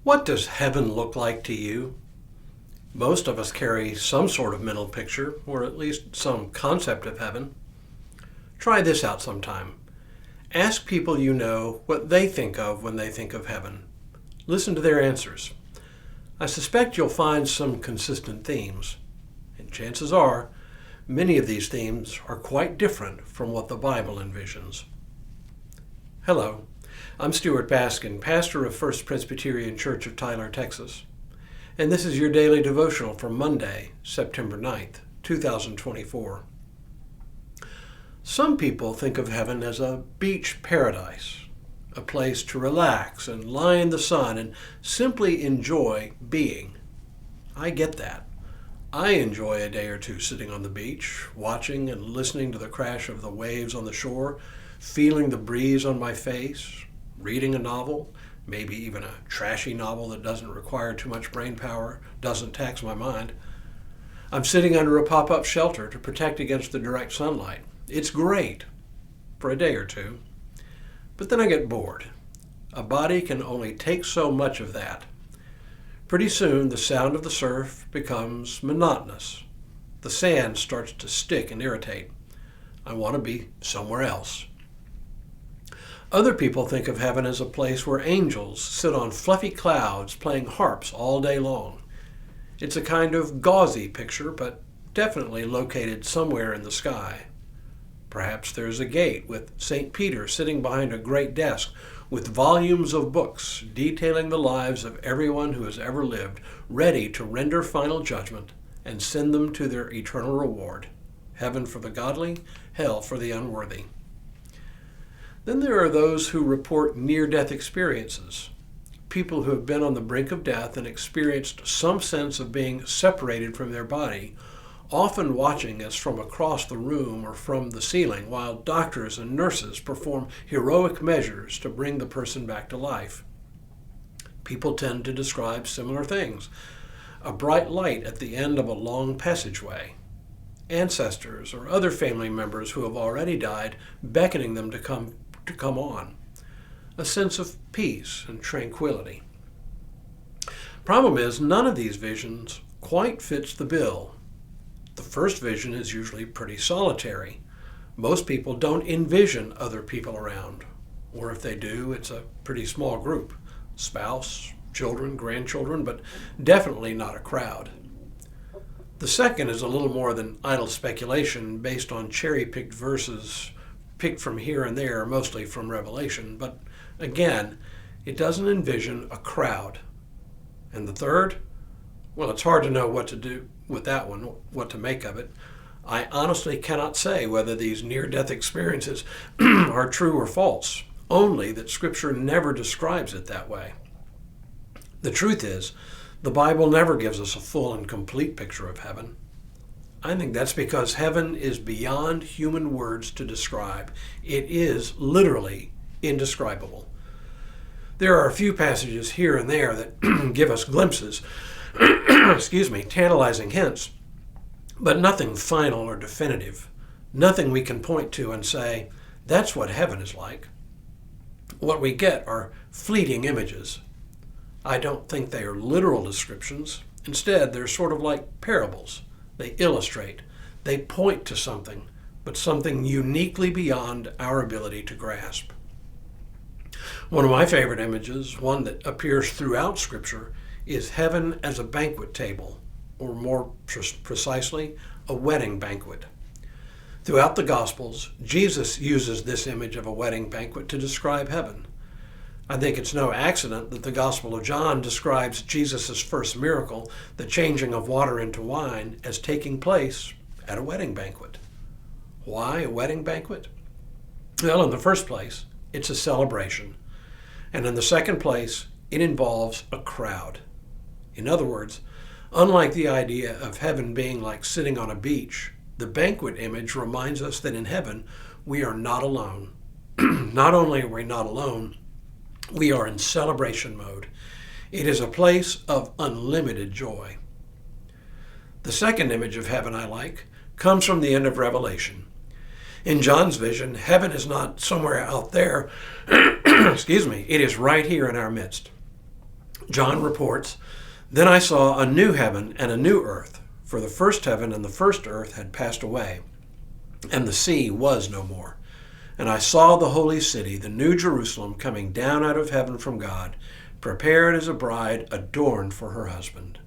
What does heaven look like to you? Most of us carry some sort of mental picture, or at least some concept of heaven. Try this out sometime. Ask people you know what they think of when they think of heaven. Listen to their answers. I suspect you'll find some consistent themes, and chances are, many of these themes are quite different from what the Bible envisions. Hello, I'm Stuart Baskin, pastor of First Presbyterian Church of Tyler, Texas, and this is your daily devotional for Monday, September 9th, 2024. Some people think of heaven as a beach paradise, a place to relax and lie in the sun and simply enjoy being. I get that. I enjoy a day or two sitting on the beach, watching and listening to the crash of the waves on the shore, feeling the breeze on my face, reading a novel, maybe even a trashy novel that doesn't require too much brain power, doesn't tax my mind. I'm sitting under a pop-up shelter to protect against the direct sunlight. It's great for a day or two. But then I get bored. A body can only take so much of that. Pretty soon the sound of the surf becomes monotonous. The sand starts to stick and irritate. I want to be somewhere else. Other people think of heaven as a place where angels sit on fluffy clouds playing harps all day long. It's a kind of gauzy picture, but definitely located somewhere in the sky. Perhaps there's a gate with St. Peter sitting behind a great desk with volumes of books detailing the lives of everyone who has ever lived, ready to render final judgment and send them to their eternal reward. Heaven for the godly, hell for the unworthy. Then there are those who report near-death experiences, people who have been on the brink of death and experienced some sense of being separated from their body, often watching us from across the room or from the ceiling while doctors and nurses perform heroic measures to bring the person back to life. People tend to describe similar things. A bright light at the end of a long passageway. Ancestors or other family members who have already died beckoning them to come on. A sense of peace and tranquility. Problem is, none of these visions quite fits the bill. The first vision is usually pretty solitary. Most people don't envision other people around, or if they do, it's a pretty small group. Spouse, children, grandchildren, but definitely not a crowd. The second is a little more than idle speculation based on cherry-picked verses picked from here and there, mostly from Revelation, but again, it doesn't envision a crowd. And the third? Well, it's hard to know what to do with that one, what to make of it. I honestly cannot say whether these near-death experiences are true or false, only that Scripture never describes it that way. The truth is, the Bible never gives us a full and complete picture of heaven. I think that's because heaven is beyond human words to describe. It is literally indescribable. There are a few passages here and there that give us glimpses, tantalizing hints, but nothing final or definitive. Nothing we can point to and say, that's what heaven is like. What we get are fleeting images. I don't think they are literal descriptions. Instead, they're sort of like parables. They illustrate, they point to something, but something uniquely beyond our ability to grasp. One of my favorite images, one that appears throughout Scripture, is heaven as a banquet table, or more precisely, a wedding banquet. Throughout the Gospels, Jesus uses this image of a wedding banquet to describe heaven. I think it's no accident that the Gospel of John describes Jesus' first miracle, the changing of water into wine, as taking place at a wedding banquet. Why a wedding banquet? Well, in the first place, it's a celebration. And in the second place, it involves a crowd. In other words, unlike the idea of heaven being like sitting on a beach, the banquet image reminds us that in heaven, we are not alone. Not only are we not alone, we are in celebration mode. It is a place of unlimited joy. The second image of heaven I like comes from the end of Revelation. In John's vision, heaven is not somewhere out there. It is right here in our midst. John reports, "Then I saw a new heaven and a new earth, for the first heaven and the first earth had passed away, and the sea was no more. And I saw the holy city, the new Jerusalem, coming down out of heaven from God, prepared as a bride adorned for her husband."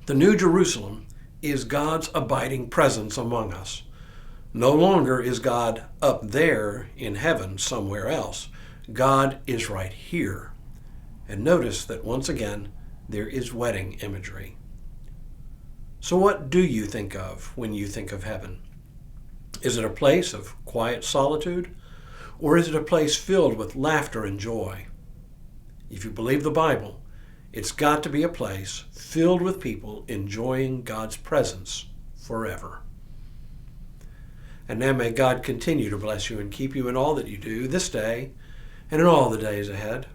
The new Jerusalem is God's abiding presence among us. No longer is God up there in heaven somewhere else. God is right here. And notice that once again, there is wedding imagery. So what do you think of when you think of heaven? Is it a place of quiet solitude, or is it a place filled with laughter and joy? If you believe the Bible, it's got to be a place filled with people enjoying God's presence forever. And now may God continue to bless you and keep you in all that you do this day and in all the days ahead.